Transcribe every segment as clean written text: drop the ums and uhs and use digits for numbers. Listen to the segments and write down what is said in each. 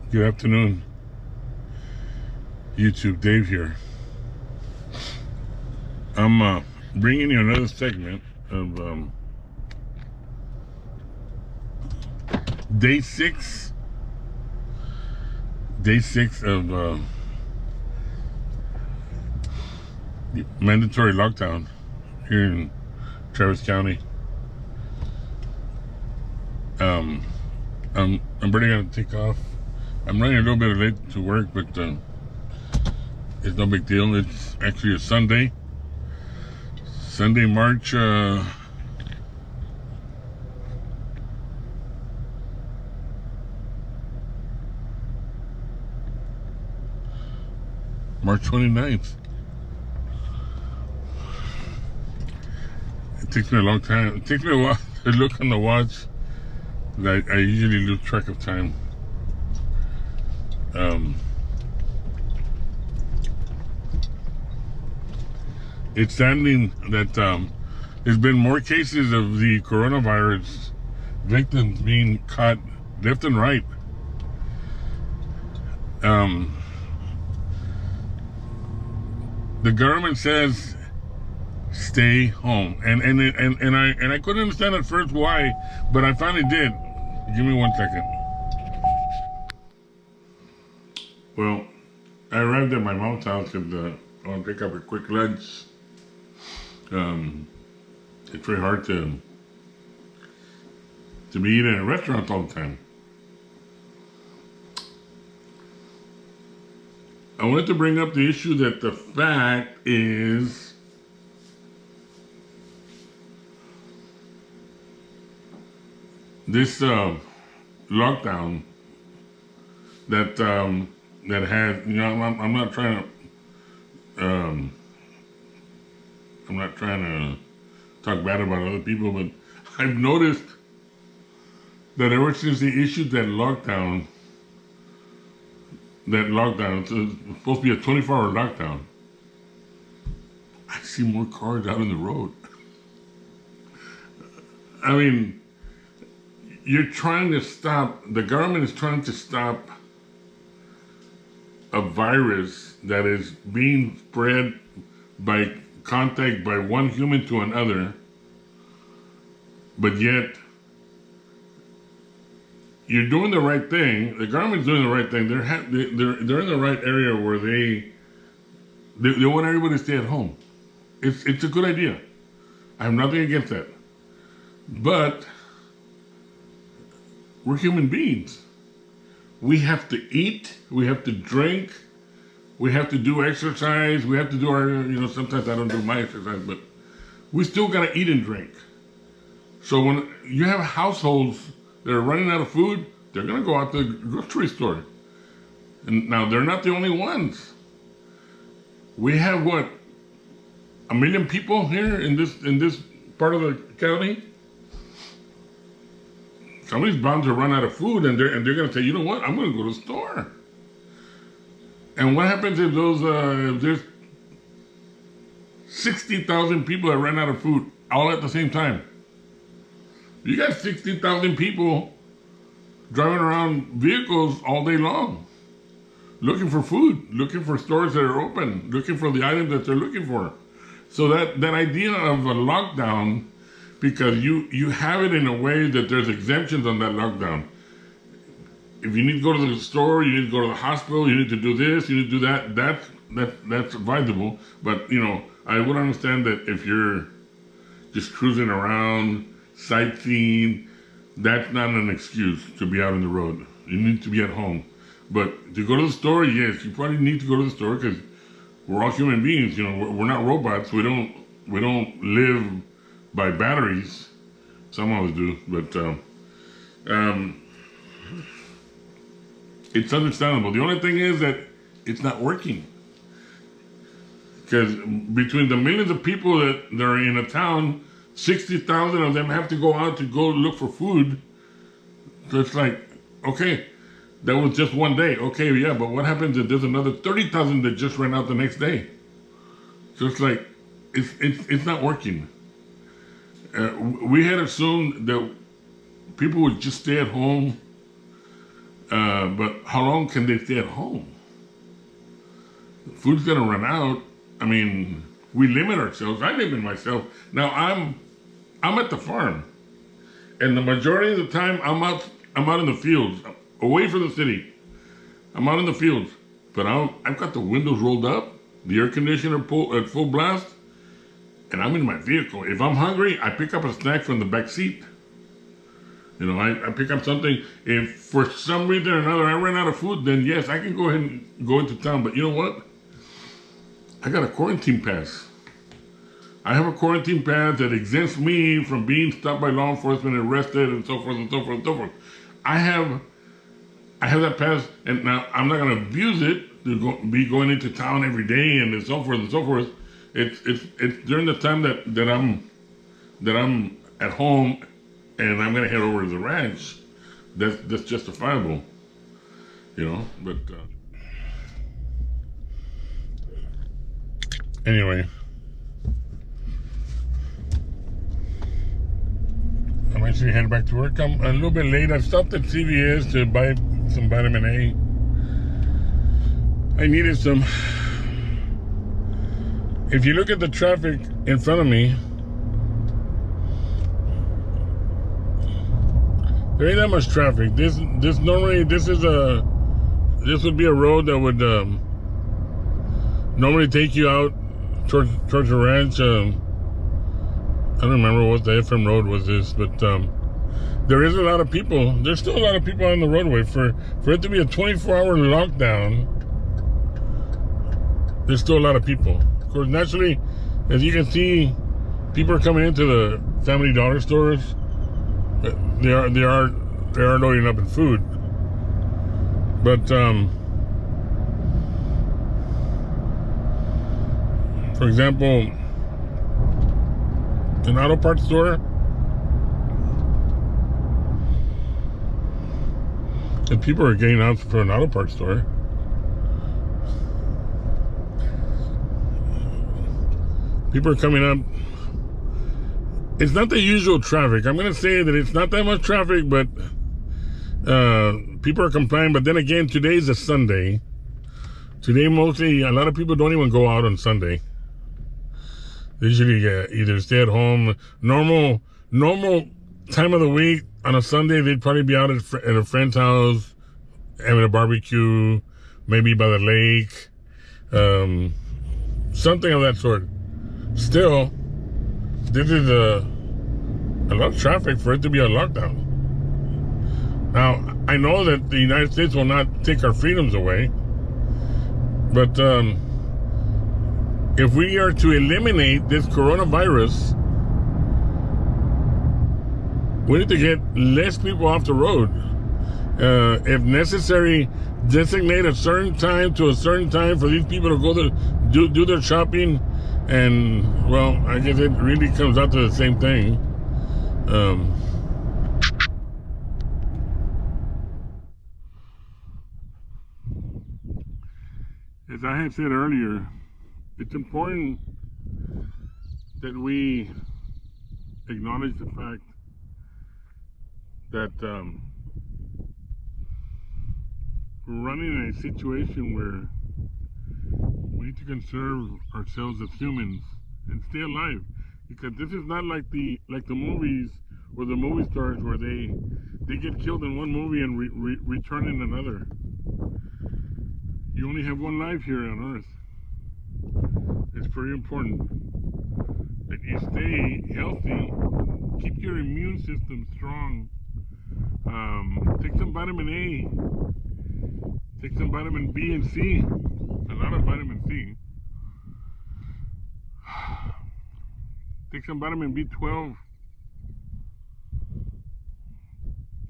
Good afternoon, YouTube. Dave here. I'm bringing you another segment of day six of mandatory lockdown here in Travis County. I'm ready to take off. I'm running a little bit late to work, but it's no big deal. It's actually a Sunday, March March 29th. It takes me a long time. It takes me a while to look on the watch. I usually lose track of time. It's saddening that there's been more cases of the coronavirus victims being caught left and right. The government says stay home, and I couldn't understand at first why, but I finally did. Give me 1 second. Well, I arrived at my mom's house and I want to pick up a quick lunch. It's very hard to be eating at a restaurant all the time. I wanted to bring up the issue that the fact is this lockdown that has, I'm not trying to talk bad about other people, but I've noticed that ever since they issued that lockdown, it's supposed to be a 24-hour lockdown, I see more cars out on the road. I mean, the government is trying to stop a virus that is being spread by contact by one human to another, but yet you're doing the right thing. The government's doing the right thing. They're in the right area where they want everybody to stay at home. It's a good idea. I have nothing against that. But we're human beings. We have to eat. We have to drink. We have to do exercise. We have to do our, sometimes I don't do my exercise, but we still got to eat and drink. So when you have households that are running out of food, they're going to go out to the grocery store. And now they're not the only ones. We have, 1 million people here in this part of the county? Somebody's bound to run out of food, and they're going to say, you know what, I'm going to go to the store. And what happens if there's 60,000 people that ran out of food all at the same time? You got 60,000 people driving around vehicles all day long, looking for food, looking for stores that are open, looking for the items that they're looking for. So that idea of a lockdown, because you have it in a way that there's exemptions on that lockdown. If you need to go to the store, you need to go to the hospital, you need to do this, you need to do that, that's advisable. But, I would understand that if you're just cruising around, sightseeing, that's not an excuse to be out on the road. You need to be at home. But to go to the store, yes, you probably need to go to the store because we're all human beings. We're not robots. We don't live by batteries. Some of us do, but it's understandable. The only thing is that it's not working. Because between the millions of people that are in a town, 60,000 of them have to go out to go look for food. So it's like, okay, that was just one day. Okay, yeah, but what happens if there's another 30,000 that just ran out the next day? So it's like, it's not working. We had assumed that people would just stay at home But how long can they stay at home? Food's gonna run out. I mean, we limit ourselves. I limit myself. Now I'm at the farm, and the majority of the time I'm out in the fields, away from the city. I'm out in the fields, but I've got the windows rolled up, the air conditioner at full blast, and I'm in my vehicle. If I'm hungry, I pick up a snack from the back seat. You know, I pick up something. If for some reason or another I run out of food, then yes, I can go ahead and go into town. But you know what? I got a quarantine pass. I have a quarantine pass that exempts me from being stopped by law enforcement, arrested, and so forth and so forth and so forth. I have that pass, and now I'm not going to abuse it to be going into town every day and so forth and so forth. It's during the time that I'm at home and I'm going to head over to the ranch. That's justifiable, you know. But anyway, I'm actually heading back to work. I'm a little bit late. I stopped at CVS to buy some vitamin A. I needed some. If you look at the traffic in front of me, there ain't that much traffic. This would be a road that would normally take you out towards the ranch. I don't remember what the FM road was this, but there is a lot of people. There's still a lot of people on the roadway. For it to be a 24-hour lockdown, there's still a lot of people. Of course, naturally, as you can see, people are coming into the Family Dollar stores. They are loading up in food. But for example, an auto parts store, if people are getting out for an auto parts store, people are coming up. It's not the usual traffic. I'm going to say that it's not that much traffic, but people are complaining. But then again, today's a Sunday. Today, mostly, a lot of people don't even go out on Sunday. They usually either stay at home. Normal time of the week, on a Sunday, they'd probably be out at a friend's house, having a barbecue, maybe by the lake, something of that sort. Still, this is a lot of traffic for it to be a lockdown. Now, I know that the United States will not take our freedoms away, but if we are to eliminate this coronavirus, we need to get less people off the road. If necessary, designate a certain time to a certain time for these people to go to do their shopping. And, well, I guess it really comes out to the same thing. As I had said earlier, it's important that we acknowledge the fact that we're running in a situation where we need to conserve ourselves as humans and stay alive, because this is not like the movies or the movie stars where they get killed in one movie and return in another. You only have one life here on Earth. It's very important that you stay healthy, keep your immune system strong, take some vitamin A, take some vitamin B and C, a lot of vitamin C, take some vitamin B12.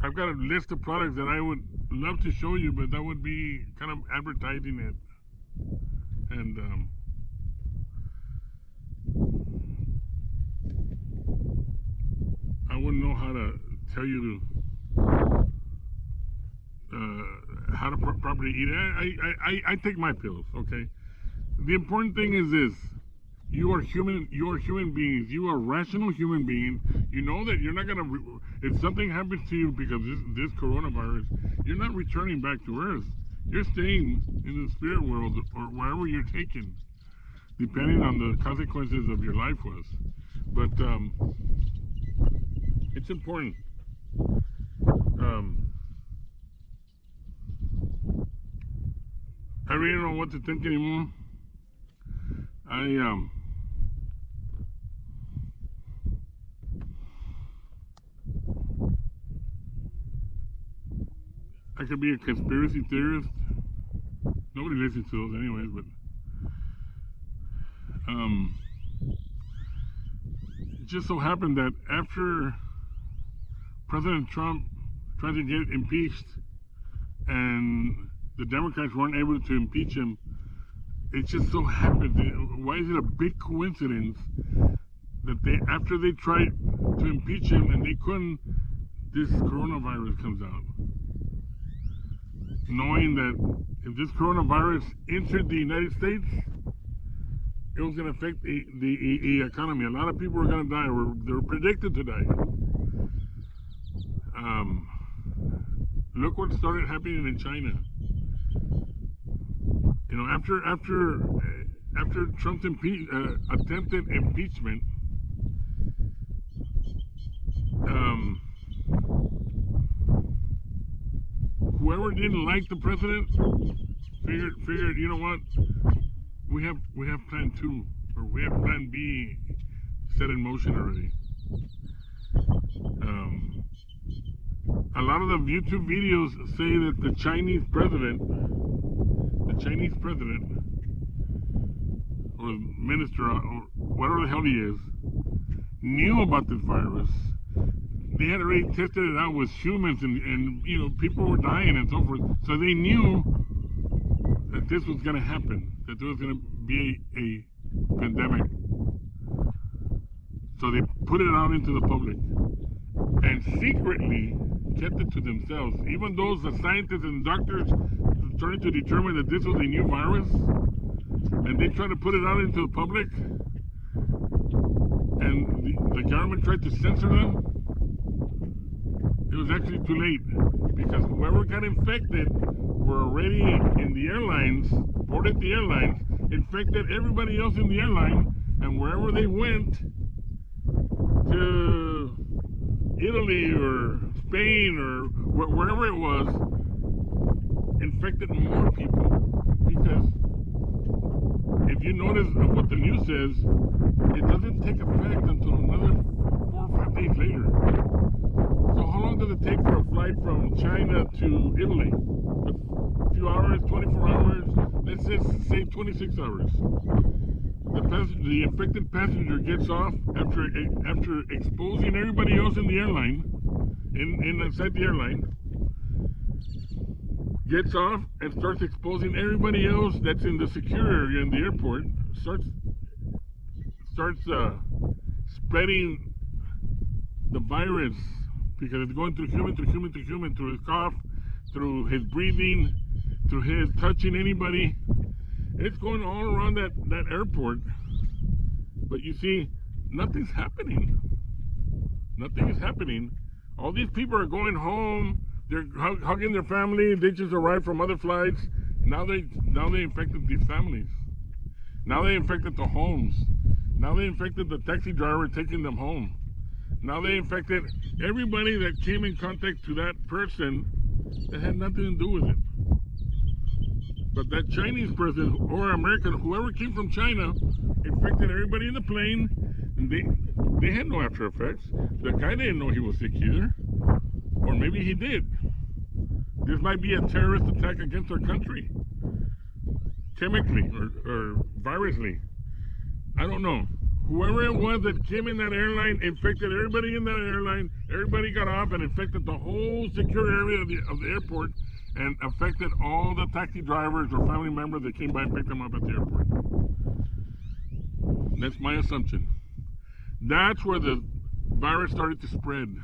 I've got a list of products that I would love to show you, but that would be kind of advertising it, and I wouldn't know how to tell you how to properly eat it. I take my pills, okay? The important thing is this: You are human. You are human beings. You are rational human beings. You know that you're not gonna. If something happens to you because this coronavirus, you're not returning back to Earth. You're staying in the spirit world or wherever you're taken, depending on the consequences of your life was. But it's important. I really don't know what to think anymore. I could be a conspiracy theorist. Nobody listens to those anyways, but it just so happened that after President Trump tried to get impeached and the Democrats weren't able to impeach him, it just so happened, why is it a big coincidence that after they tried to impeach him and they couldn't, this coronavirus comes out? Knowing that if this coronavirus entered the United States, it was going to affect the economy. A lot of people were going to die, or they were predicted to die. Look what started happening in China. You know, after Trump's attempted impeachment, whoever didn't like the president figured, you know what? We have plan 2, or we have plan B set in motion already. A lot of the YouTube videos say that the Chinese president or minister or whatever the hell he is knew about this virus. They had already tested it out with humans, and you know, people were dying and so forth. So they knew that this was going to happen, that there was going to be a pandemic. So they put it out into the public and secretly kept it to themselves. Even those the scientists and doctors started to determine that this was a new virus, and they tried to put it out into the public, and the government tried to censor them. It was actually too late, because whoever got infected were already in the airlines, boarded the airlines, infected everybody else in the airline, and wherever they went, to Italy or Spain or wherever it was, infected more people. Because if you notice what the news says, it doesn't take effect until another 4 or 5 days later. So how long does it take for a flight from China to Italy? A few hours, 24 hours, let's just say 26 hours. The infected passenger gets off after exposing everybody else in the airline, inside the airline, gets off and starts exposing everybody else that's in the secure area in the airport, starts spreading the virus, because it's going through human, through his cough, through his breathing, through his touching anybody. It's going all around that airport. But you see, nothing's happening. Nothing is happening. All these people are going home. They're hugging their family. They just arrived from other flights. Now they infected these families. Now they infected the homes. Now they infected the taxi driver taking them home. Now they infected everybody that came in contact to that person that had nothing to do with it. But that Chinese person or American, whoever came from China, infected everybody in the plane, and they had no after effects. The guy didn't know he was sick either, or maybe he did. This might be a terrorist attack against our country, chemically or virusly. I don't know. Whoever it was that came in that airline infected everybody in that airline. Everybody got off and infected the whole secure area of the airport, and affected all the taxi drivers or family members that came by and picked them up at the airport. That's my assumption. That's where the virus started to spread.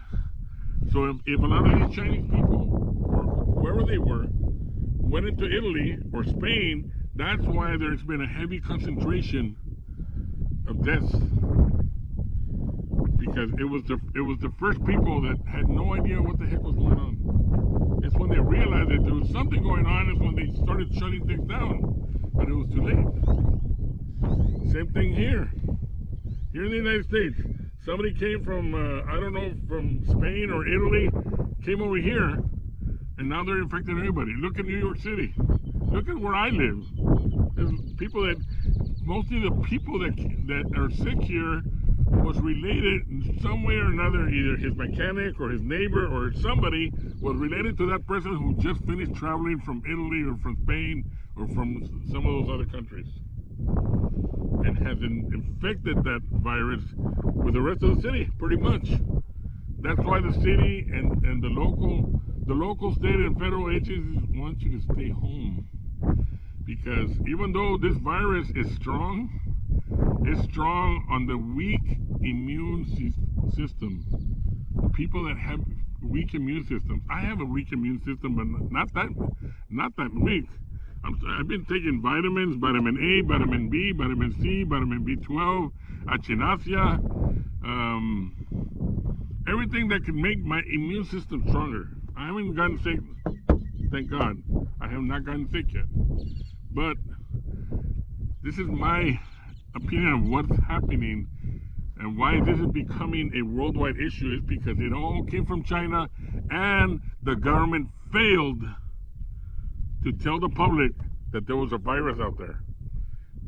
So if a lot of these Chinese people, or whoever they were, went into Italy or Spain, that's why there's been a heavy concentration of deaths, because it was the first people that had no idea what the heck was going on. It's when they realized that there was something going on, is when they started shutting things down, but it was too late. Same thing here. Here in the United States, somebody came from, I don't know, from Spain or Italy, came over here, and now they're infecting everybody. Look at New York City. Look at where I live. There's people that, mostly the people that are sick here was related in some way or another, either his mechanic or his neighbor or somebody was related to that person who just finished traveling from Italy or from Spain or from some of those other countries, and has infected that virus with the rest of the city, pretty much. That's why the city and the local, state, and federal agencies want you to stay home. Because even though this virus is strong, it's strong on the weak immune system. The people that have weak immune systems. I have a weak immune system, but not that weak. I've been taking vitamins, vitamin A, vitamin B, vitamin C, vitamin B12, echinacea, everything that can make my immune system stronger. I haven't gotten sick, thank God. I have not gotten sick yet. But this is my opinion of what's happening and why this is becoming a worldwide issue, is because it all came from China, and the government failed to tell the public that there was a virus out there.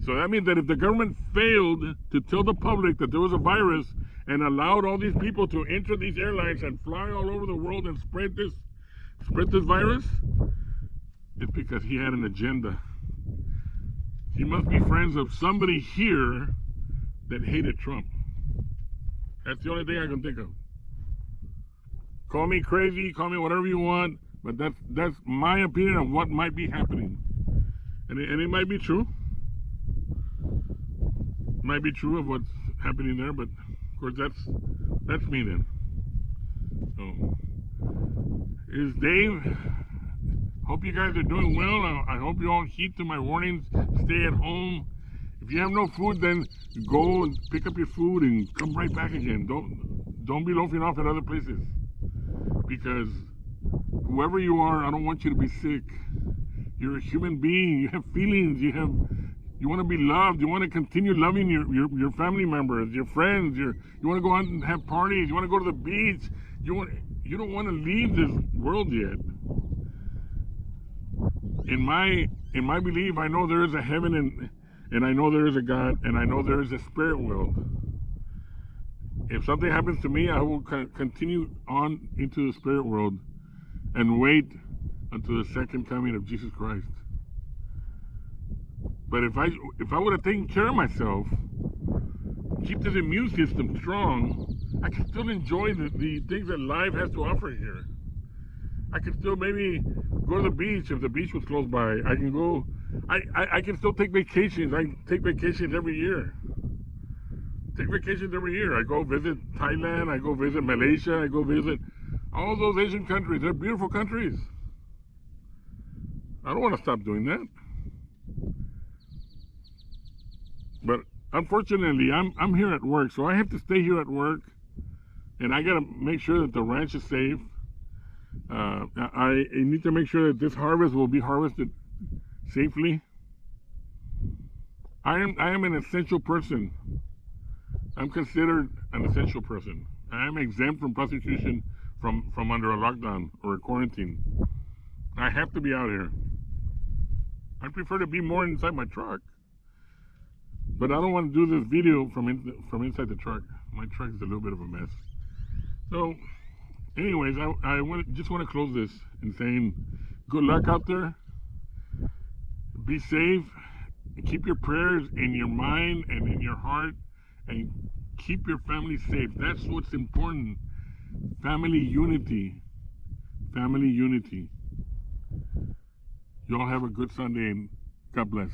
So that means that if the government failed to tell the public that there was a virus and allowed all these people to enter these airlines and fly all over the world and spread this virus, it's because he had an agenda. He must be friends of somebody here that hated Trump. That's the only thing I can think of. Call me crazy, call me whatever you want, but that's my opinion of what might be happening. And it might be true. It might be true of what's happening there, but of course that's me then. So, is Dave. Hope you guys are doing well. I hope you all heed to my warnings. Stay at home. If you have no food, then go and pick up your food and come right back again. Don't be loafing off at other places, because whoever you are, I don't want you to be sick. You're a human being. You have feelings. You want to be loved. You want to continue loving your family members, your friends. You want to go out and have parties. You want to go to the beach. You don't want to leave this world yet. In my belief, I know there is a heaven, and I know there is a God, and I know there is a spirit world. If something happens to me, I will continue on into the spirit world and wait until the second coming of Jesus Christ. But if I would have taken care of myself, keep this immune system strong, I can still enjoy the things that life has to offer here. I could still maybe go to the beach if the beach was close by. I can go. I can still take vacations. I take vacations every year. I go visit Thailand. I go visit Malaysia. I go visit all those Asian countries. They're beautiful countries. I don't want to stop doing that. But unfortunately, I'm here at work, so I have to stay here at work, and I gotta make sure that the ranch is safe. I need to make sure that this harvest will be harvested safely. I am an essential person. I'm considered an essential person. I am exempt from prosecution from under a lockdown or a quarantine. I have to be out here. I prefer to be more inside my truck, but I don't want to do this video from inside the truck. My truck is a little bit of a mess. So anyways, I just want to close this in saying good luck out there. Be safe. Keep your prayers in your mind and in your heart, and keep your family safe. That's what's important. Family unity. Family unity. Y'all have a good Sunday, and God bless.